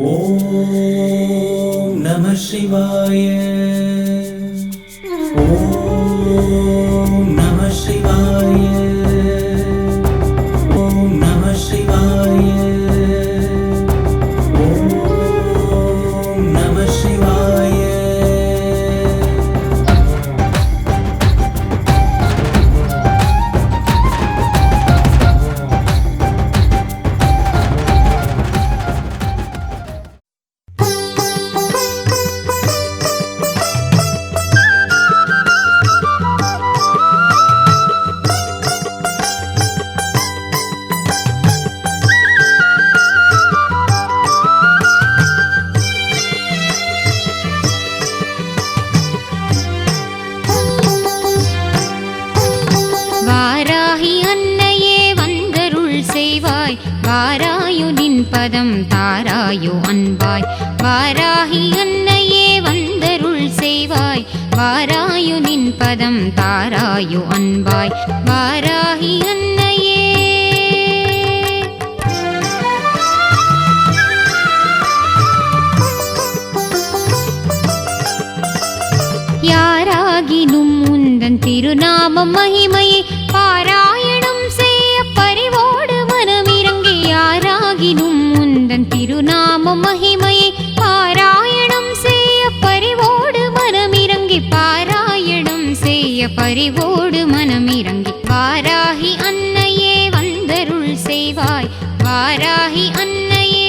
ஓம் நம சிவாய. ஓம் நம சிவாய. ஓம் நம சிவாய. ஓம் நம சிவாய. வாராயுனின் பதம் தாராயோ அன்பாய். வாராகி அன்னையே வந்தருள் செய்வாய். வாராயுனின் பதம் தாராயோ அன்பாய். வாராகி அன்னையே யாராகினும் உந்தன் திருநாமம் மகிமையை பாராயணம் செய்ய பரிவோடு மனமிறங்கி. யாராகினும் உந்தன் திருநாமம் மகிமையை பாராயணம் செய்ய பரிவோடு மனமிறங்கி. பாராயணம் செய்ய பரிவோடு மனமிறங்கி. வாராகி அன்னையே வந்தருள் செய்வாய். வாராகி அன்னையே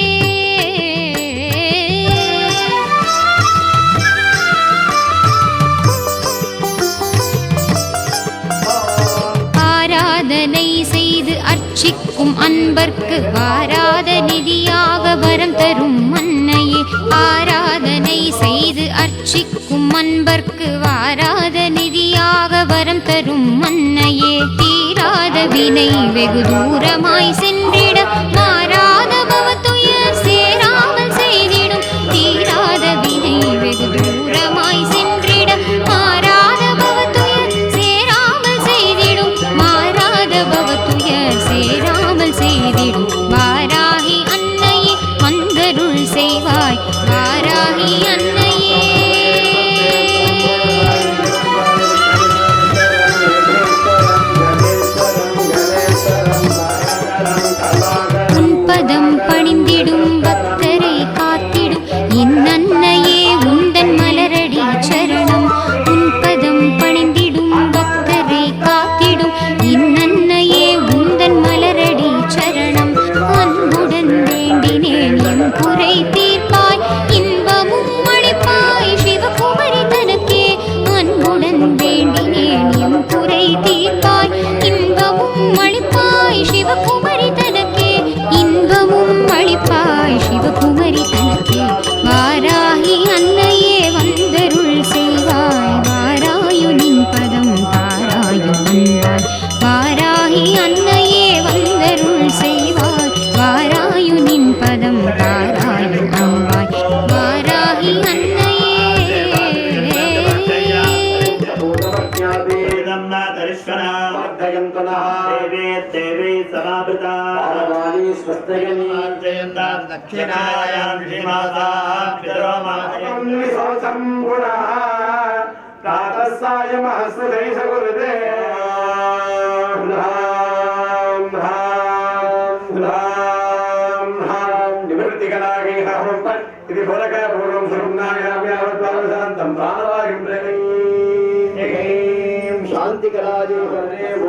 ஆராதனை செய்து அர்ச்சிக்கும் அன்பர்க்கு வாராத நிதியாக வரம் தரும் அன்னையே. ஆராதனை செய்து அர்ச்சிக்கும் அன்பர்க்கு வாராத நிதியாக வரம் தரும் அன்னையே. தீராத வினை வெகு தூரமாய் சென்றிட மாறாத பவத்துயர் சேராமல் செய்திடும். தீராத வினை வெகு தூரமாய் சென்றிட மாறாத பவத்துயர் சேராமல் செய்திடும். மாறாத பவத்துயர் சேராமல் செய்திடும். வாராகி அன்னையே வந்தருள் செய்வாய். வாராகி அன்னையே உன்பதம் பணிந்திடும் பக்தரை காத்திடும் என் அன்னையே உந்தன் மலரடி சரணம். உன்பதம் பணிந்திடும் பக்தரை காத்திடும் என் அன்னையே உந்தன் மலரடி சரணம். அன்புடன் வேண்டினேன் என் குறை தீர்ப்பாய். இன்பமும் அளிப்பாய் சிவகுமரி தனக்கே. அன்புடன் வேண்டினேன் என் குறை தீர்ப்பாய். இன்பமும் அளிப்பாய் சிவகுமரி தனக்கே. இன்பமும் அளிப்பாய் சிவகுமரி தனக்கே. வாராகி அன்னையே வந்தருள் செய்வாய். வாராயுனின் பதம் தாராயோ அன்பாய். வாராகி அன்னையே வந்தருள் செய்வாய். வாராயுனின் பதம் தாராயோ அன்பாய். வாராகி அன்னையே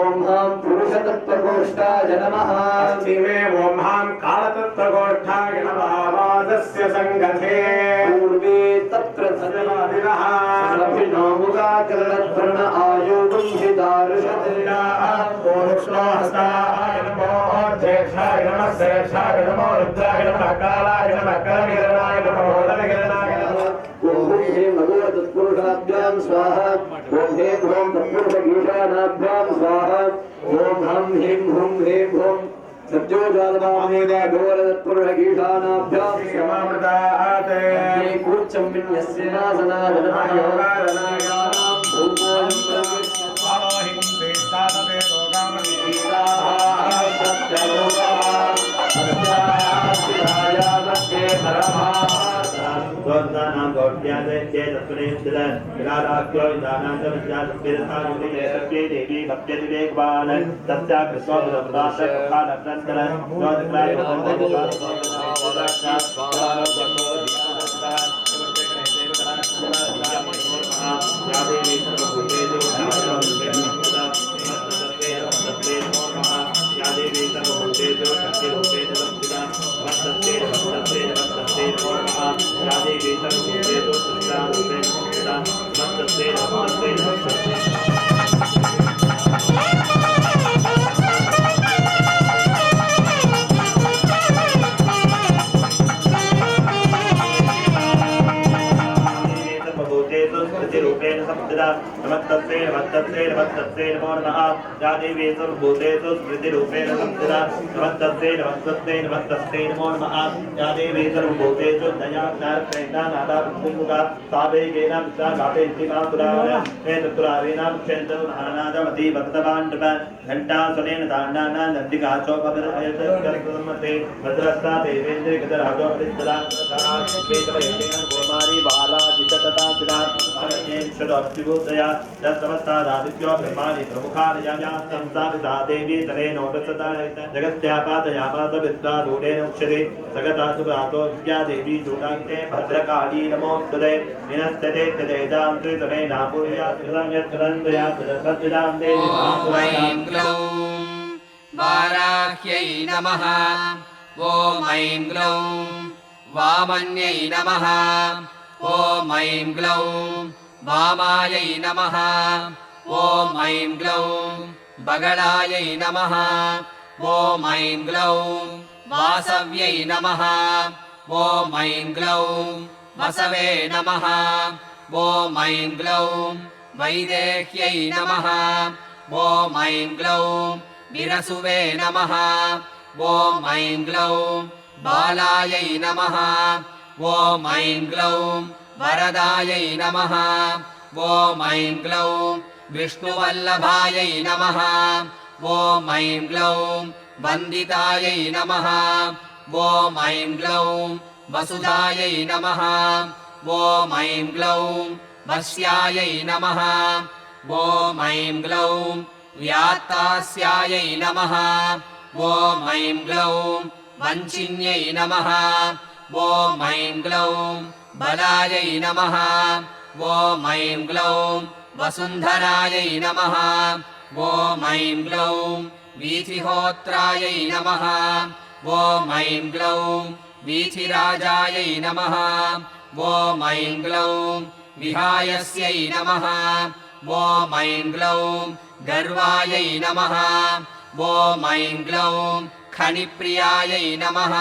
ओम हम पुरुषतत्त्वगोष्ठाय नमः। शिवे ओम हम कालतत्त्वगोष्ठाय नमः। वादस्य संगते पूर्वे तत्र धनवादिनः अभिनवमुखाकरणत्वर्ण आयोगं हिदारुषतेना ओष्णोहस्ताय नमो ज्येष्ठाय नमः श्रेष्ठाय नमो रुद्राय नमः कालाय नमः करनिरणाय नमो दलगिरणाय नमः। ओम हे भगवत तत्पुरुषाभ्यां स्वाहा। ओम हे भ्रों तत्पुरुषगीषानाभ्यां स्वाहा। ओम हम ह्रीं हुं ह्रीं हुं सत्योजातवामेदा घोरतत्पुरुषगीषानाभ्यां समामृतात् हे कूर्चं विन्यस्य नासनाय नमः योगारणायानां भूपोऽयं प्रविष्टालोहिं श्रेष्ठातपे लोकामणि सत्यलोका सत्याशिवाय मध्ये धर्मः स्वदानां गौड्यादे चेतस्वनेस्थित विराराख्यो दानान्तविद्यासत्पिरसायुधे देवी भक्त्यतिवेगवान् तस्या कृष्णोपदासकालक्रन्तर रूपेण संस्थिता नमस्तस्यै नमस्तस्यै नमस्तस्यै नमो नमः या देवी सर्वभूतेषु स्मृतिरूपेण संस्थिता नमस्तस्यै नमस्तस्यै नमस्तस्यै नमो नमः या देवी सर्वभूतेषु दया ज्ञानप्रेरणा नादा पुष्पिमुखा सावेगेन विशाखापेति मातुरान् एतत्तुरावेन क्षेत्रं महानादमति भक्तवाण्डप घण्टासनेन दाण्डानां दण्डिकाचोपगरयते भद्रस्ता देवेन्द्रगतराजो प्रतिष्ठता वेदवैतेन कुमारी बाला जिततता पिता षडोऽप्युदया तत्समस्तादादित्यो ब्रह्माणि प्रमुखार्यायां संसारिता देवी तरेणोपसता जगत्यापादयामास विद्वारूढेन उच्यते सगतासु प्रातो विद्या देवी चूडान्ते भद्रकाली नमोऽस्तुते विनश्यते त्यजेतां त्रितमेनापूर्यात्मयत्करन्तया सद्विदां देवी ऐं ग्लौं वाराह्यै नमः ॐ ऐं ग्लौं वामन्यै नमः ॐ ऐं ग्लौं वामायै नमः ॐ ऐं ग्लौं बगलायै नमः ॐ ऐं ग्लौं वासव्यै नमः ॐ ऐं ग्लौं वसवे नमः ॐ ऐं ग्लौं वैदेह्यै नमः ॐ ऐं ग्लौं विरसुवे नमः ॐ ऐं ग्लौं बालायै नमः ॐ ऐं ग्लौं वरदायै नमः ॐ ऐं ग्लौं विष्णुवल्लभायै नमः ॐ ऐं ग्लौं वन्दितायै नमः ॐ ऐं ग्लौं वसुधायै नमः ॐ ऐं ग्लौं वस्यायै नमः ॐ ऐं ग्लौं व्यात्तास्यायै नमः ॐ ऐं ग्लौं वञ्चिन्यै नमः ॐ ऐं ग्लौं बलायै नमः ॐ ऐं ग्लौं वसुन्धरायै नमः ॐ ऐं ग्लौं वीथिहोत्रायै नमः ॐ ऐं ग्लौं वीथिराजायै नमः ॐ ऐं ग्लौं विहायस्यै नमः ॐ ऐं ग्लौं गर्वायै नमः ॐ ऐं ग्लौं खनिप्रियायै नमः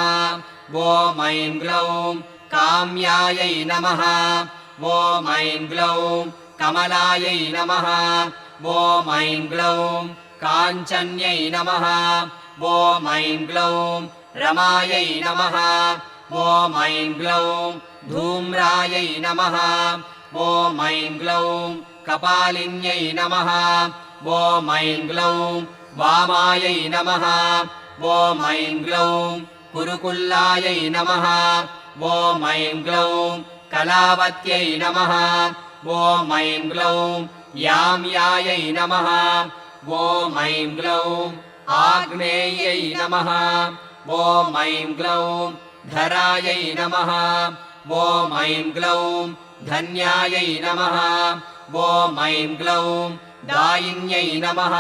ॐ ऐं ग्लौं काम्यायै नमः ॐ ऐं ग्लौं कमलायै नमः ॐ ऐं ग्लौं काञ्चन्यै नमः ॐ ऐं ग्लौं रमायै नमः ॐ ऐं ग्लौं धूम्रायै नमः ॐ ऐं ग्लौं कपालिन्यै नमः ॐ ऐं ग्लौं वामायै नमः ॐ ऐं ग्लौं कुरुकुल्लायै नमः ॐ ऐं ग्लौं कलावत्यै नमः ॐ ऐं ग्लौं याम्यायै नमः ॐ ऐं ग्लौं आग्नेयै नमः ॐ ऐं ग्लौं धरायै नमः ॐ ऐं ग्लौं धन्यायै नमः ॐ ऐं ग्लौं दायिन्यै नमः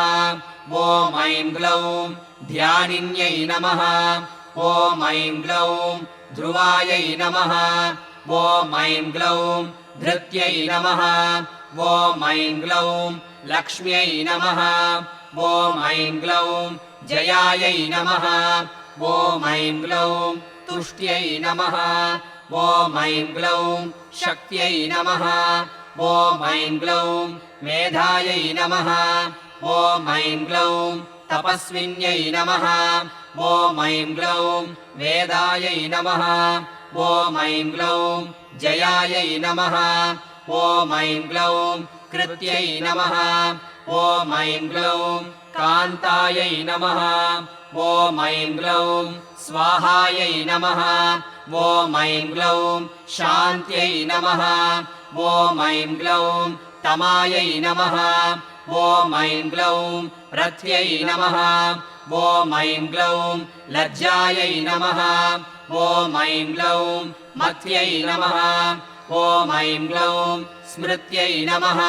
ॐ ऐं ग्लौं ध्यानिन्यै नमः ॐ ऐं ग्लौं ध्रुवायै नमः ॐ ऐं ग्लौं धृत्यै नमः ॐ ऐं ग्लौं लक्ष्म्यै नमः ॐ ऐं ग्लौं जयायै नमः ॐ ऐं ग्लौं तुष्ट्यै नमः ॐ ऐं ग्लौं शक्त्यै नमः ॐ ऐं ग्लौं मेधायै नमः ॐ ऐं ग्लौं तपस्विन्यै नमः ॐ ऐं ग्लौं वेदायै नमः ॐ ऐं ग्लौं जयायै नमः ॐ ऐं ग्लौं कृत्यै नमः ॐ ऐं ग्लौं कान्तायै नमः ॐ ऐं ग्लौं स्वाहायै नमः ॐ ऐं ग्लौं शान्त्यै नमः ॐ ऐं ग्लौं तमायै नमः ॐ ऐं ग्लौं रथ्यै नमः ॐ ऐं ग्लौं लज्जायै नमः ॐ ऐं ग्लौं मथ्यै नमः ॐ ऐं ग्लौं स्मृत्यै नमः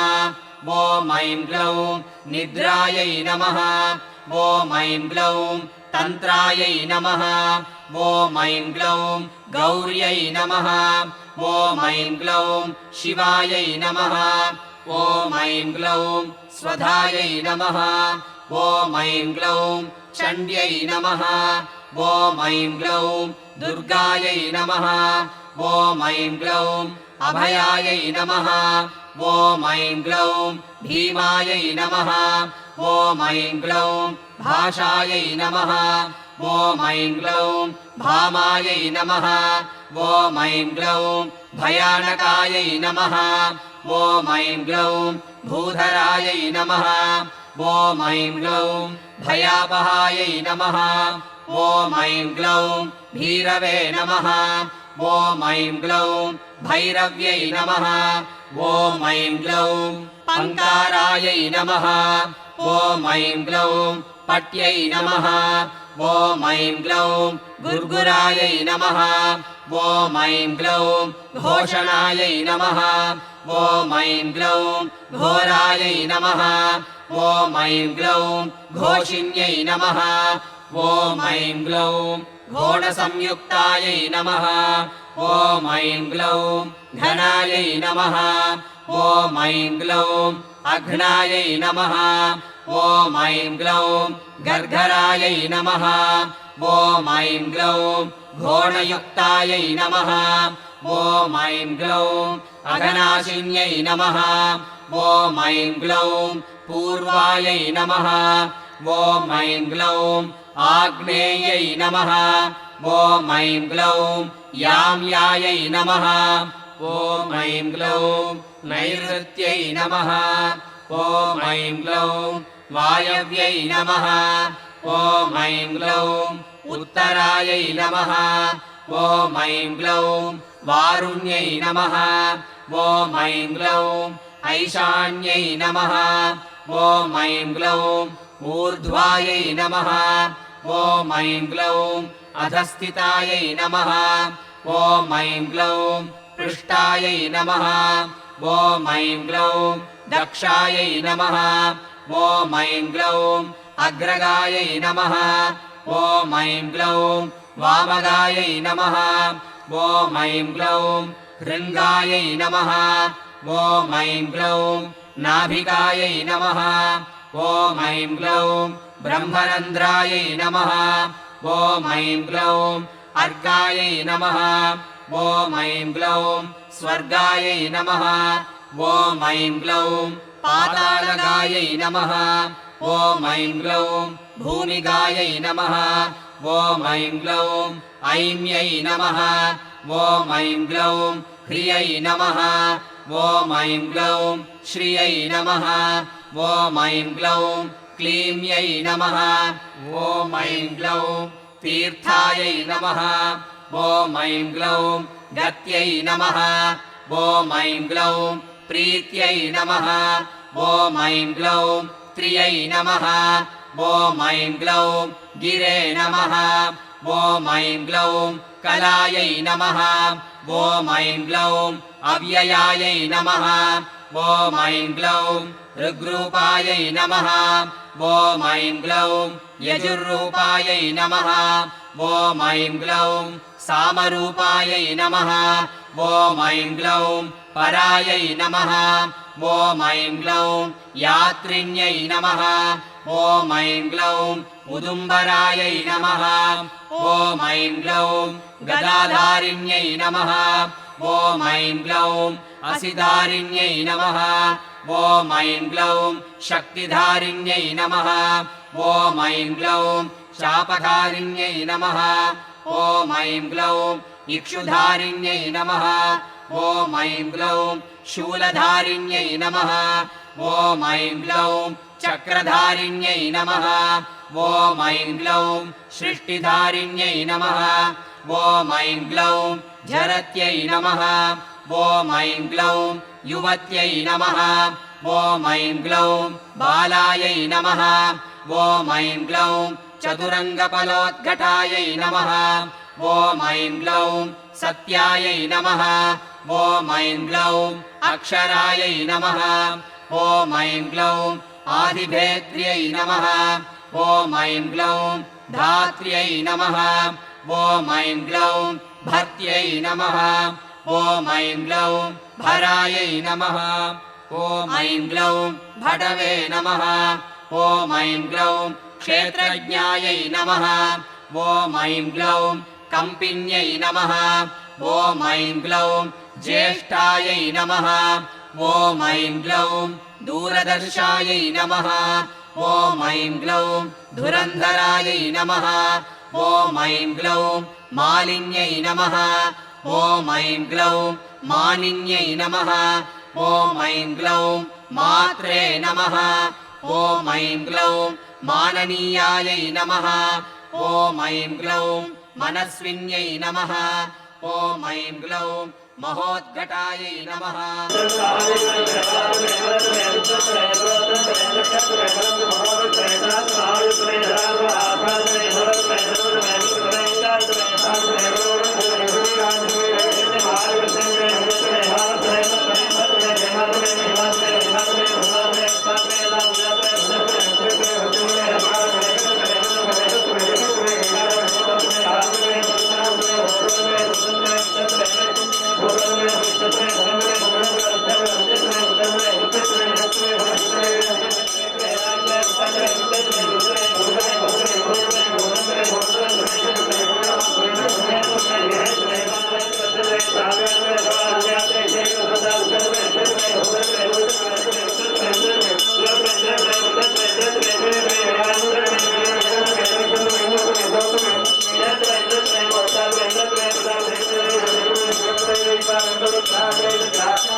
ॐ ऐं ग्लौं निद्रायै नमः ॐ ऐं ग्लौं तन्त्रायै नमः ॐ ऐं ग्लौं गौर्यै नमः ॐ ऐं ग्लौं शिवायै नमः ॐ ऐं ग्लौं स्वधायै नमः ॐ ऐं ग्लौं चण्ड्यै नमः ॐ ऐं ग्लौं दुर्गायै नमः ॐ ऐं ग्लौं अभयायै नमः ॐ ऐं ग्लौं भीमायै नमः ॐ ऐं ग्लौं भाषायै नमः ॐ ऐं ग्लौं भामायै नमः ॐ ऐं ग्लौं भयानकायै नमः ॐ ऐं ग्लौं भूधरायै नमः ॐ ऐं ग्लौं भयापहायै नमः ॐ ऐं ग्लौं भीरवे नमः ॐ ऐं ग्लौं भैरव्यै नमः ॐ ऐं ग्लौं पङ्कारायै नमः ॐ ऐं ग्लौं पट्यै नमः ॐ ऐं ग्लौं गुर्गुरायै नमः ॐ ऐं ग्लौं घोषणायै नमः ॐ ऐं ग्लौं घोरायै नमः ॐ ऐं ग्लौं घोषिण्यै नमः ॐ ऐं ग्लौं घोणसंयुक्तायै नमः ॐ ऐं ग्लौं घनायै नमः ॐ ऐं ग्लौं अघ्नायै नमः ॐ ऐं ग्लौं गर्गरायै नमः ॐ ऐं ग्लौं घोणयुक्तायै नमः ॐ ऐं ग्लौं अघनाशिन्यै नमः ॐ ऐं ग्लौं पूर्वायै नमः ॐ ऐं ग्लौं आग्नेयै नमः ॐ ऐं ग्लौं याम्यायै नमः ॐ ऐं ग्लौं नैऋत्यै नमः ॐ ऐं ग्लौं वायव्यै नमः ॐ ऐं ग्लौं उत्तरायै नमः ॐ ऐं ग्लौं वारुण्यै नमः ॐ ऐं ग्लौं ऐशान्यै नमः ॐ ऐं ग्लौं ऊर्ध्वायै नमः ॐ ऐं ग्लौं अधस्थितायै नमः ॐ ऐं ग्लौं पृष्ठायै नमः ॐ ऐं ग्लौं दक्षायै नमः ॐ ऐं ग्लौं अग्रगायै नमः ॐ ऐं ग्लौं वामगायै नमः ॐ ऐं ग्लौं हृङ्गायै नमः ॐ ऐं ग्लौं नाभिकायै नमः ॐ ऐं ग्लौं ब्रह्मरन्ध्रायै नमः ॐ ऐं ग्लौं अर्कायै नमः ॐ ऐं ग्लौं स्वर्गायै नमः ॐ ऐं ग्लौं पातालगायै नमः ॐ ऐं ग्लौं भूमिगायै नमः ॐ ऐं ग्लौं ऐम्यै नमः ॐ ऐं ग्लौं ह्रियै नमः ॐ ऐं ग्लौं श्रियै नमः ॐ ऐं ग्लौं क्लीम्यै नमः ॐ ऐं ग्लौं तीर्थायै नमः ॐ ऐं ग्लौं गत्यै नमः ॐ ऐं ग्लौं प्रीत्यै नमः ॐ ऐं ग्लौं त्रियै नमः ॐ ऐं ग्लौं गिरे नमः ॐ ऐं ग्लौं कलायै नमः ॐ ऐं ग्लौं अव्ययायै नमः ॐ ऐं ग्लौं ऋग्रूपायै नमः ॐ ऐं ग्लौं यजुर्रूपायै नमः ॐ ऐं ग्लौं सामरूपायै नमः ॐ ऐं ग्लौं परायै नमः ॐ ऐं ग्लौं यात्रिण्यै नमः ॐ ऐं ग्लौं उदुम्बरायै नमः ॐ ऐं ग्लौं गदाधारिण्यै नमः ॐ ऐं ग्लौं असिधारिण्यै नमः ॐ ऐं ग्लौं शक्तिधारिण्यै नमः ॐ ऐं ग्लौं शापधारिण्यै नमः ॐ ऐं ग्लौं इक्षुधारिण्यै नमः ॐ ऐं ग्लौं शूलधारिण्यै नमः ॐ ऐं ग्लौं चक्रधारिण्यै नमः ॐ ऐं ग्लौं सृष्टिधारिण्यै नमः ॐ ऐं ग्लौं झरत्यै नमः ॐ ऐं ग्लौं युवत्यै नमः ॐ ऐं ग्लौं बालायै नमः ॐ ऐं ग्लौं चतुरङ्गफलोद्घटायै नमः ॐ ऐं ग्लौं सत्यायै नमः ॐ ऐं ग्लौं अक्षरायै नमः ॐ ऐं ग्लौं आदिभेद्र्यै नमः ॐ ऐं ग्लौं धात्र्यै नमः ॐ ऐं ग्लौं भर्त्यै नमः ॐ ऐं ग्लौं भरायै नमः ॐ ऐं ग्लौं भटवे नमः ॐ ऐं ग्लौं क्षेत्रज्ञायै नमः ॐ ऐं ग्लौं कम्पिन्यै नमः ॐ ऐं ग्लौं ज्येष्ठायै नमः ॐ ऐं ग्लौं दूरदर्शायै नमः ॐ ऐं ग्लौं धुरन्धरायै नमः ॐ ऐं ग्लौं मालिन्यै नमः ॐ ऐं ग्लौं मानिन्यै नमः ॐ ऐं ग्लौं मात्रे नमः ॐ ऐं ग्लौं माननीयायै नमः ॐ ऐं ग्लौं मनस्विन्यै नमः ॐ ऐं ग्लौं महोद्घटायै नमः Hare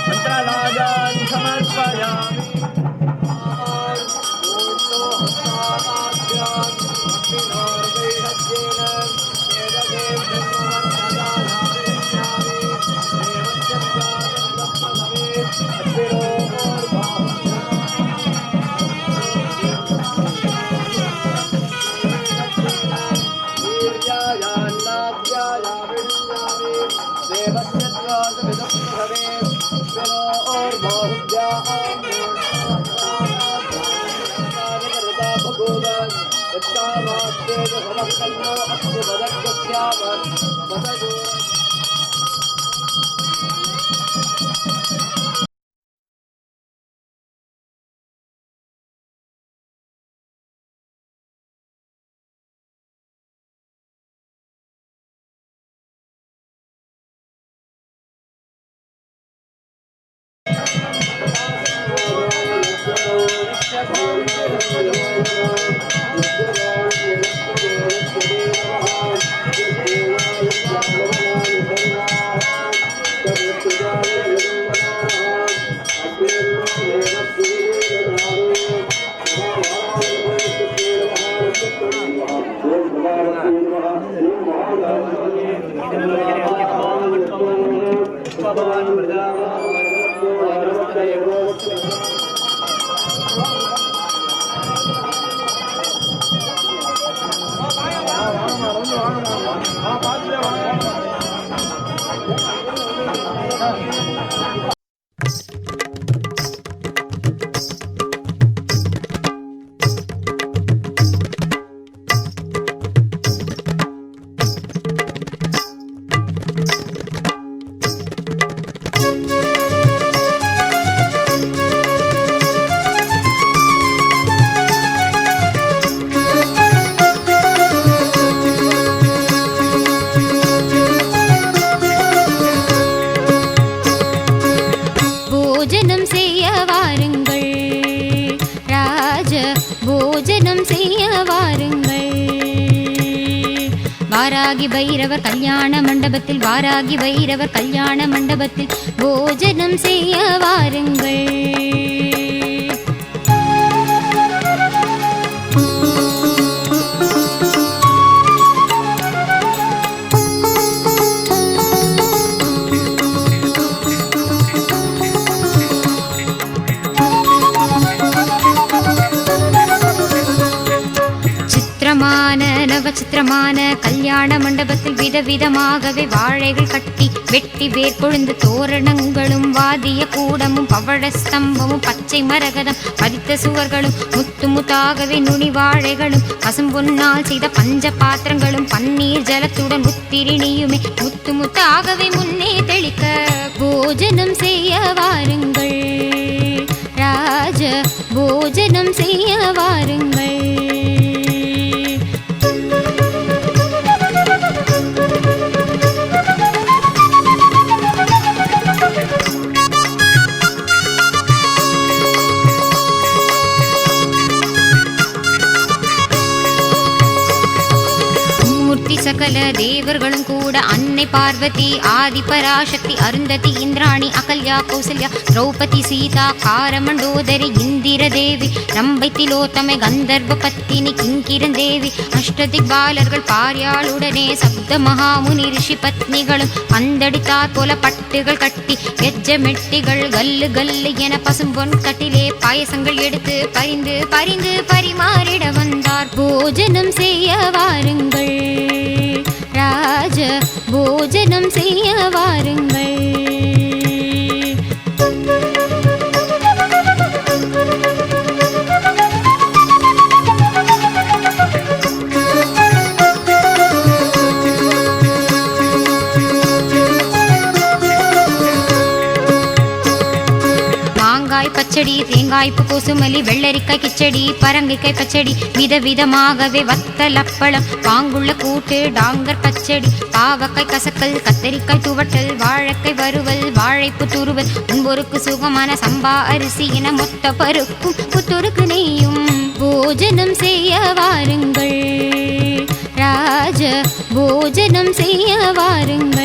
मंत्रराजान् समर्पयामि। வாராகி பைரவர் கல்யாண மண்டபத்தில் வாராகி பைரவர் கல்யாண மண்டபத்தில் போஜனம் செய்ய வாருங்கள். நவச்சித்திரமான கல்யாண மண்டபத்தில் விதவிதமாகவே வாழைகள் கட்டி வெட்டி வேர்கொழுந்து தோரணங்களும் வாதிய கூடமும் பவழ ஸ்தம்பமும் பச்சை மரகதம் பதித்த சுவர்களும் முத்து முத்தாகவே நுனி வாழைகளும் பசும்பொன்னால் செய்த பஞ்ச பாத்திரங்களும் பன்னீர் ஜலத்துடன் முத்திரிணியுமே முத்து முத்தாகவே முன்னே தெளிக்க போஜனம் செய்ய வாருங்கள். ராஜ போஜனம் செய்ய வாருங்கள். சகல தேவர்களும் கூட அன்னை பார்வதி ஆதி பராசக்தி அருந்ததி இந்திராணி அகல்யா கௌசல்யா திரௌபதி சீதா காரமண்டோதரி இந்திர தேவி ரம்பை திலோத்தமை கந்தர்வ பத்தினி கிங்கிரன் தேவி அஷ்டதிக்பாலர்கள் பாரியாளுடனே சப்த மகாமுனி ரிஷி பத்னிகளும் பந்தடித்தாற் போல பட்டுகள் கட்டி கெஜ்ஜமெட்டிகள் கல்லு கல்லு என பசும்பொன் கட்டிலே பாயசங்கள் எடுத்து பரிந்து பரிந்து பரிமாறிட வந்தார். போஜனம் செய்ய வாருங்கள். ராஜ போஜனம் செய்ய வாருங்கள். மாங்காய் பச்சடி, தேங்காய்ப்பு கோசுமலி, வெள்ளரிக்காய் கிச்சடி, பரங்கிக்காய் பச்சடி, விதவிதமாகவே வத்தல் அப்பளம், பாங்குள்ள கூட்டு, டாங்கர் பச்சடி, பாவக்காய் கசக்கல், கத்தரிக்காய் துவட்டல், வாழைக்காய் வறுவல், வாழைப்பு துருவல், முன்பொருக்கு சுகமான சம்பா அரிசி என மொத்த பருப்பும் புத்தொருக்கு நெய்யும். போஜனம் செய்ய வாருங்கள் ராஜ, போஜனம் செய்ய வாருங்கள்.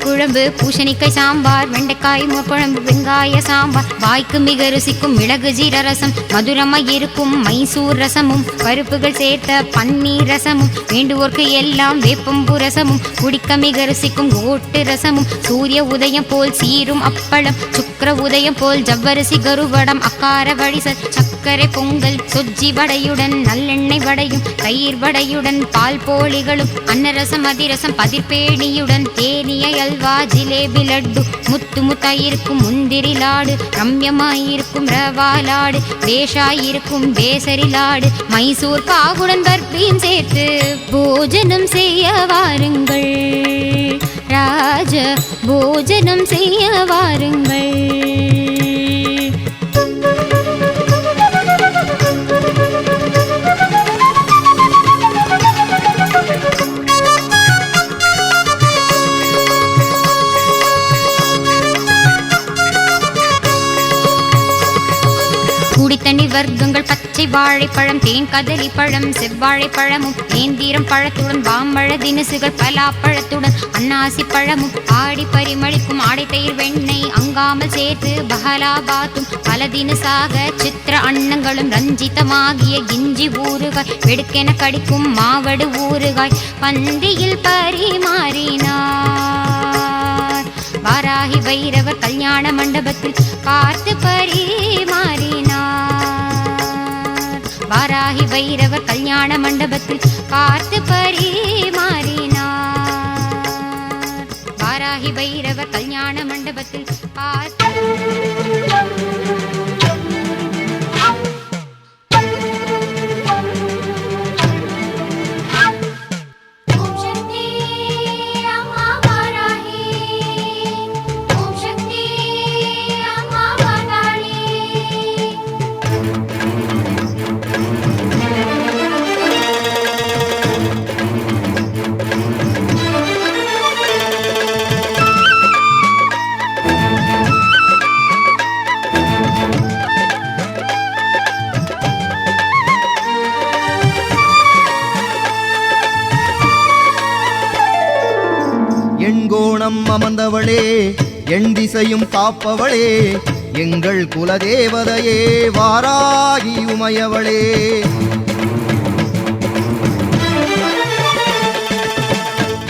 குழம்பு, பூசணிக்காய் சாம்பார், வெண்டைக்காய் குழம்பு, வெங்காய சாம்பார், வாய்க்கு மிக ருசிக்கும் மிளகு ஜீர ரசம், மதுரமாய் இருக்கும் மைசூர் ரசமும், பருப்புகள் சேர்த்த பன்னீர் ரசமும், வேண்டுவோர்க்கு எல்லாம் வேப்பம்பூ ரசமும், குடிக்க மிக ருசிக்கும் ஓட்டு ரசமும், சூரிய உதயம் போல் சீரும் அப்பளம், சுக்கர உதயம் போல் ஜவ்வரிசி கருவடம், அக்கார வழிசல், சர்க்கரை பொங்கல், சொஜ்ஜி வடையுடன் நல்லெண்ணெய் வடையும், தயிர் வடையுடன் பால் போலிகளும், அன்னரசம் அதிரசம் பதிர்பேணியுடன், தேனிய அல்வா, ஜிலேபி லட்டு, முத்து முத்தாயிருக்கும் முந்திரி லாடு, ரம்யமாயிருக்கும் ரவா லாடு, பேஷாயிருக்கும் பேசரி லாடு, மைசூர் பாகுடன் பர்பியும் சேர்த்து போஜனம் செய்ய வாருங்கள் ராஜ, போஜனம் செய்ய வாருங்கள். குடித்தண்ணி வர்க்கங்கள், பச்சை வாழைப்பழம், தேன் கதலி பழம், செவ்வாழை பழமும், நேந்திரம் பழத்துடன் வாம்பழ தினுசுகள், பலாப்பழத்துடன் அன்னாசி பழமும், ஆடி பரிமளிக்கும் ஆடை தயிர் வெண்ணெய் அங்காமல் சேர்த்து பஹலாபாத்தும், பல தினுசாக சித்திர அன்னங்களும், ரஞ்சிதமாகிய கிஞ்சி ஊறுகாய், வெடுக்கென கடிக்கும் மாவடு ஊறுகாய், பந்தியில் பரிமாறினார். வாராகி வைரவர் கல்யாண மண்டபத்தில் பார்த்து பரிமாறினார். வாராகி வைரவர் கல்யாண மண்டபத்தில் பார்த்து பரிமாறினார். வாராகி வைரவர் கல்யாண மண்டபத்தில் பார்த்து எண்கோணம் அமர்ந்தவளே, எண் திசையும் காப்பவளே, எங்கள் குலதேவதையே வாராகி உமையவளே.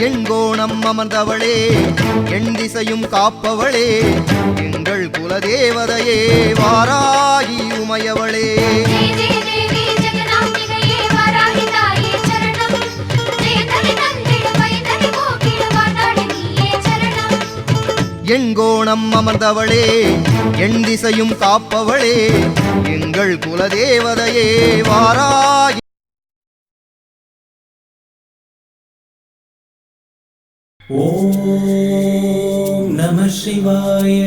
எண்கோணம் அமர்ந்தவளே, எண் திசையும் காப்பவளே, எங்கள் குலதேவதையே வாராகி உமையவளே. எண்கோணம் அமர்ந்தவளே, எண் திசையும் காப்பவளே, எங்கள் குலதேவதையே வாராகி. ஓம் நம சிவாய.